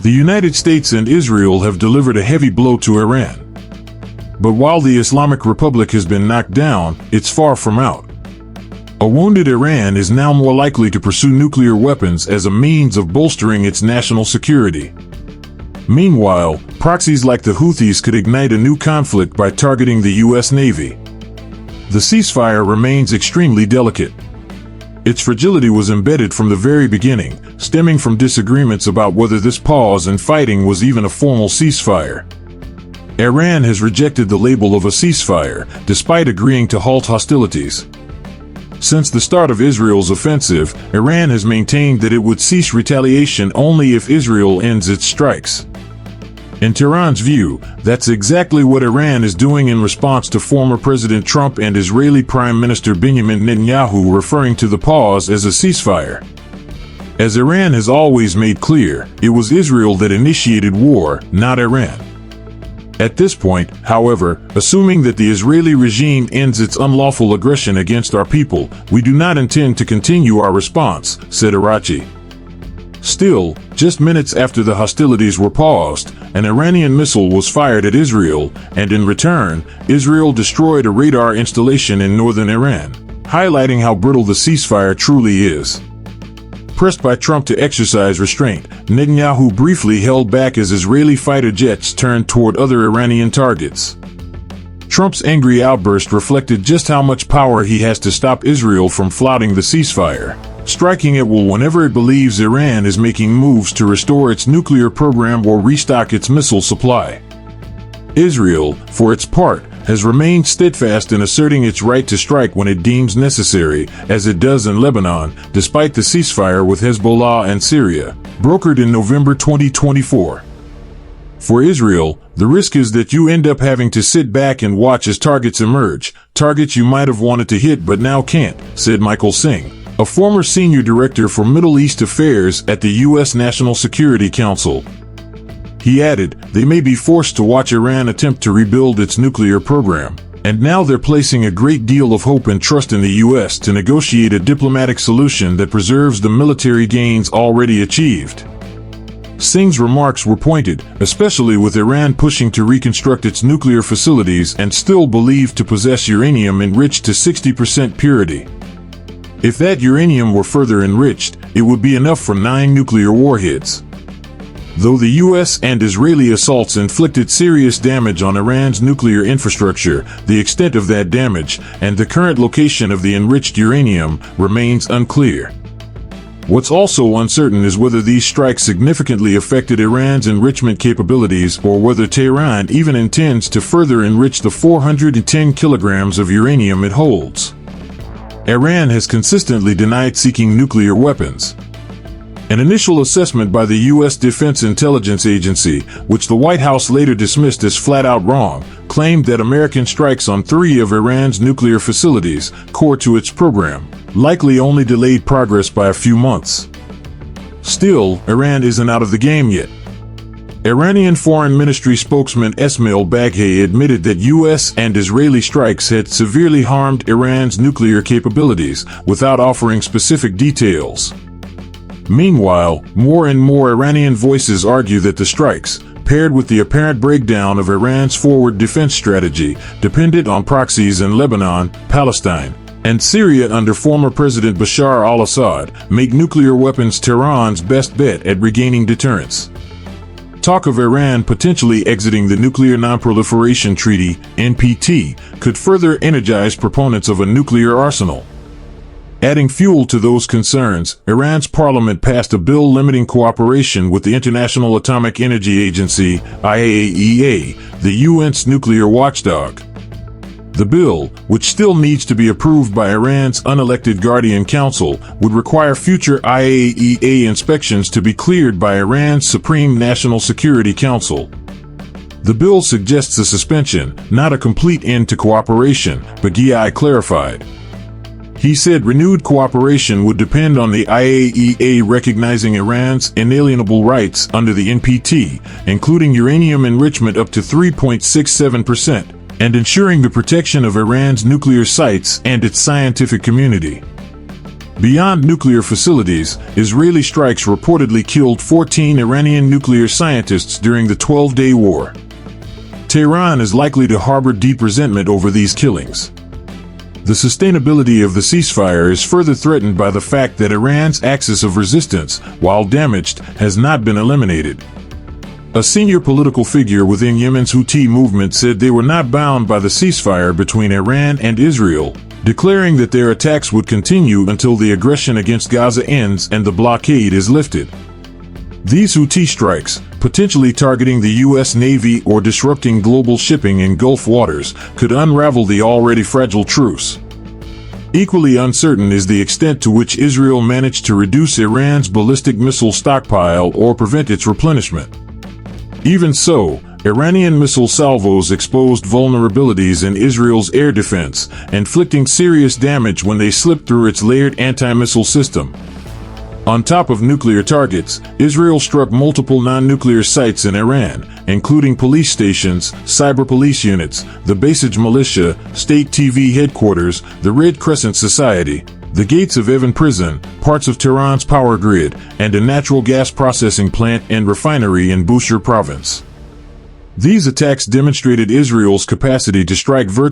The United States and Israel have delivered a heavy blow to Iran. But while the Islamic Republic has been knocked down, it's far from out. A wounded Iran is now more likely to pursue nuclear weapons as a means of bolstering its national security. Meanwhile, proxies like the Houthis could ignite a new conflict by targeting the U.S. Navy. The ceasefire remains extremely delicate. Its fragility was embedded from the very beginning, stemming from disagreements about whether this pause in fighting was even a formal ceasefire. Iran has rejected the label of a ceasefire, despite agreeing to halt hostilities. Since the start of Israel's offensive, Iran has maintained that it would cease retaliation only if Israel ends its strikes. In Tehran's view, that's exactly what Iran is doing in response to former President Trump and Israeli Prime Minister Benjamin Netanyahu referring to the pause as a ceasefire. As Iran has always made clear, it was Israel that initiated war, not Iran. At this point, however, assuming that the Israeli regime ends its unlawful aggression against our people, we do not intend to continue our response, said Arachi. Still, just minutes after the hostilities were paused, an Iranian missile was fired at Israel, and in return, Israel destroyed a radar installation in northern Iran, highlighting how brittle the ceasefire truly is. Pressed by Trump to exercise restraint, Netanyahu briefly held back as Israeli fighter jets turned toward other Iranian targets. Trump's angry outburst reflected just how much power he has to stop Israel from flouting the ceasefire, striking at will whenever it believes Iran is making moves to restore its nuclear program or restock its missile supply. Israel, for its part, has remained steadfast in asserting its right to strike when it deems necessary, as it does in Lebanon, despite the ceasefire with Hezbollah and Syria, brokered in November 2024. For Israel, the risk is that you end up having to sit back and watch as targets emerge, targets you might have wanted to hit but now can't, said Michael Singh, a former senior director for Middle East Affairs at the U.S. National Security Council. He added, they may be forced to watch Iran attempt to rebuild its nuclear program, and now they're placing a great deal of hope and trust in the U.S. to negotiate a diplomatic solution that preserves the military gains already achieved. Singh's remarks were pointed, especially with Iran pushing to reconstruct its nuclear facilities and still believed to possess uranium enriched to 60% purity. If that uranium were further enriched, it would be enough for 9 nuclear warheads. Though the U.S. and Israeli assaults inflicted serious damage on Iran's nuclear infrastructure, the extent of that damage and the current location of the enriched uranium remains unclear. What's also uncertain is whether these strikes significantly affected Iran's enrichment capabilities or whether Tehran even intends to further enrich the 410 kilograms of uranium it holds. Iran has consistently denied seeking nuclear weapons. An initial assessment by the U.S. Defense Intelligence Agency, which the White House later dismissed as flat-out wrong, claimed that American strikes on 3 of Iran's nuclear facilities, core to its program, likely only delayed progress by a few months. Still, Iran isn't out of the game yet. Iranian Foreign Ministry spokesman Esmail Baghaei admitted that U.S. and Israeli strikes had severely harmed Iran's nuclear capabilities, without offering specific details. Meanwhile, more and more Iranian voices argue that the strikes, paired with the apparent breakdown of Iran's forward defense strategy, dependent on proxies in Lebanon, Palestine, and Syria under former President Bashar al-Assad, make nuclear weapons Tehran's best bet at regaining deterrence. Talk of Iran potentially exiting the Nuclear Non-Proliferation Treaty, NPT, could further energize proponents of a nuclear arsenal. Adding fuel to those concerns, Iran's parliament passed a bill limiting cooperation with the International Atomic Energy Agency, IAEA, the UN's nuclear watchdog. The bill, which still needs to be approved by Iran's unelected Guardian Council, would require future IAEA inspections to be cleared by Iran's Supreme National Security Council. The bill suggests a suspension, not a complete end to cooperation, Baghaei clarified. He said renewed cooperation would depend on the IAEA recognizing Iran's inalienable rights under the NPT, including uranium enrichment up to 3.67%. and ensuring the protection of Iran's nuclear sites and its scientific community. Beyond nuclear facilities, Israeli strikes reportedly killed 14 Iranian nuclear scientists during the 12-day war. Tehran is likely to harbor deep resentment over these killings. The sustainability of the ceasefire is further threatened by the fact that Iran's axis of resistance, while damaged, has not been eliminated. A senior political figure within Yemen's Houthi movement said they were not bound by the ceasefire between Iran and Israel, declaring that their attacks would continue until the aggression against Gaza ends and the blockade is lifted. These Houthi strikes, potentially targeting the U.S. Navy or disrupting global shipping in Gulf waters, could unravel the already fragile truce. Equally uncertain is the extent to which Israel managed to reduce Iran's ballistic missile stockpile or prevent its replenishment. Even so, Iranian missile salvos exposed vulnerabilities in Israel's air defense, inflicting serious damage when they slipped through its layered anti-missile system. On top of nuclear targets, Israel struck multiple non-nuclear sites in Iran, including police stations, cyber police units, the Basij militia, state TV headquarters, the Red Crescent Society, the gates of Evin prison, parts of Tehran's power grid, and a natural gas processing plant and refinery in Bushehr province. These attacks demonstrated Israel's capacity to strike verge